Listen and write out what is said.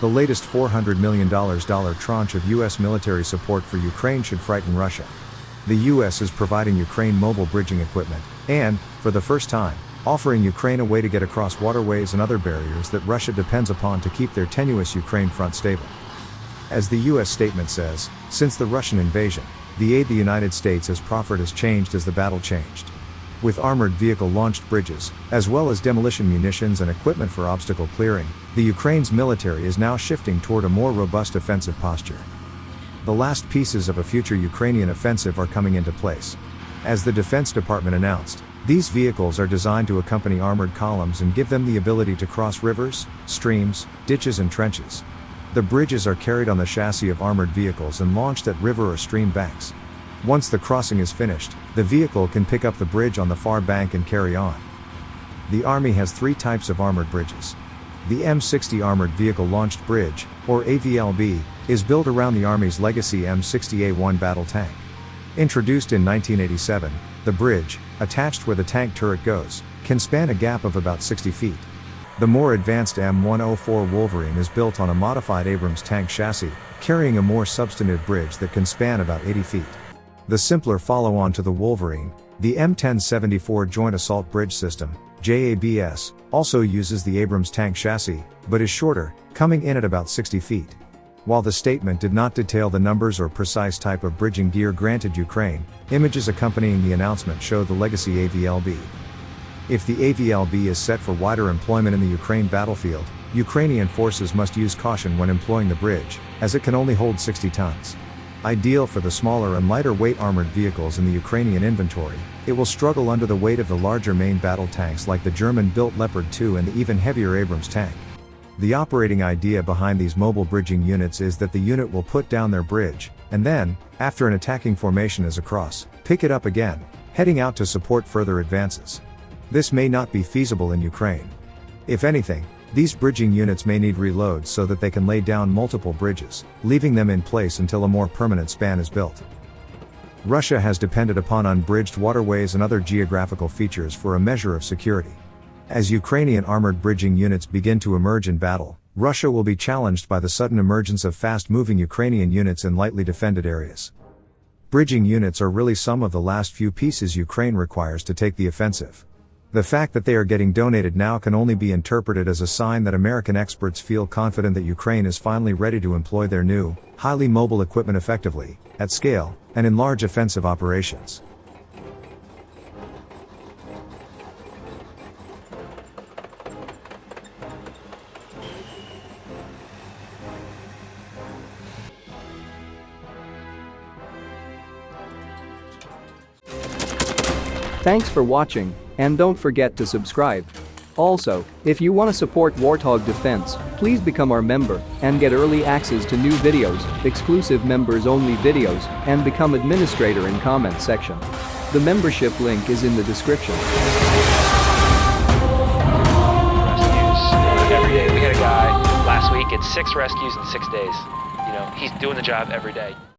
The latest $400 million tranche of U.S. military support for Ukraine should frighten Russia. The U.S. is providing Ukraine mobile bridging equipment, and, for the first time, offering Ukraine a way to get across waterways and other barriers that Russia depends upon to keep their tenuous Ukraine front stable. As the U.S. statement says, since the Russian invasion, the aid the United States has proffered has changed as the battle changed. With armored vehicle-launched bridges, as well as demolition munitions and equipment for obstacle clearing, the Ukraine's military is now shifting toward a more robust offensive posture. The last pieces of a future Ukrainian offensive are coming into place. As the Defense Department announced, these vehicles are designed to accompany armored columns and give them the ability to cross rivers, streams, ditches and trenches. The bridges are carried on the chassis of armored vehicles and launched at river or stream banks. Once the crossing is finished, the vehicle can pick up the bridge on the far bank and carry on. The Army has three types of armored bridges. The M60 Armored Vehicle Launched Bridge, or AVLB, is built around the Army's legacy M60A1 battle tank. Introduced in 1987, the bridge, attached where the tank turret goes, can span a gap of about 60 feet. The more advanced M104 Wolverine is built on a modified Abrams tank chassis, carrying a more substantive bridge that can span about 80 feet. The simpler follow-on to the Wolverine, the M1074 Joint Assault Bridge System, JABS, also uses the Abrams tank chassis, but is shorter, coming in at about 60 feet. While the statement did not detail the numbers or precise type of bridging gear granted Ukraine, images accompanying the announcement show the legacy AVLB. If the AVLB is set for wider employment in the Ukraine battlefield, Ukrainian forces must use caution when employing the bridge, as it can only hold 60 tons. Ideal for the smaller and lighter weight armored vehicles in the Ukrainian inventory, it will struggle under the weight of the larger main battle tanks like the German-built Leopard 2 and the even heavier Abrams tank. The operating idea behind these mobile bridging units is that the unit will put down their bridge, and then, after an attacking formation is across, pick it up again, heading out to support further advances. This may not be feasible in Ukraine. If anything, these bridging units may need reloads so that they can lay down multiple bridges, leaving them in place until a more permanent span is built. Russia has depended upon unbridged waterways and other geographical features for a measure of security. As Ukrainian armored bridging units begin to emerge in battle, Russia will be challenged by the sudden emergence of fast-moving Ukrainian units in lightly defended areas. Bridging units are really some of the last few pieces Ukraine requires to take the offensive. The fact that they are getting donated now can only be interpreted as a sign that American experts feel confident that Ukraine is finally ready to employ their new, highly mobile equipment effectively, at scale, and in large offensive operations. Thanks for watching, and don't forget to subscribe. Also, if you want to support Warthog Defense, please become our member and get early access to new videos, exclusive members-only videos, and become administrator in comment section. The membership link is in the description. Rescues every day. We had a guy last week, it's 6 rescues in 6 days. He's doing the job every day.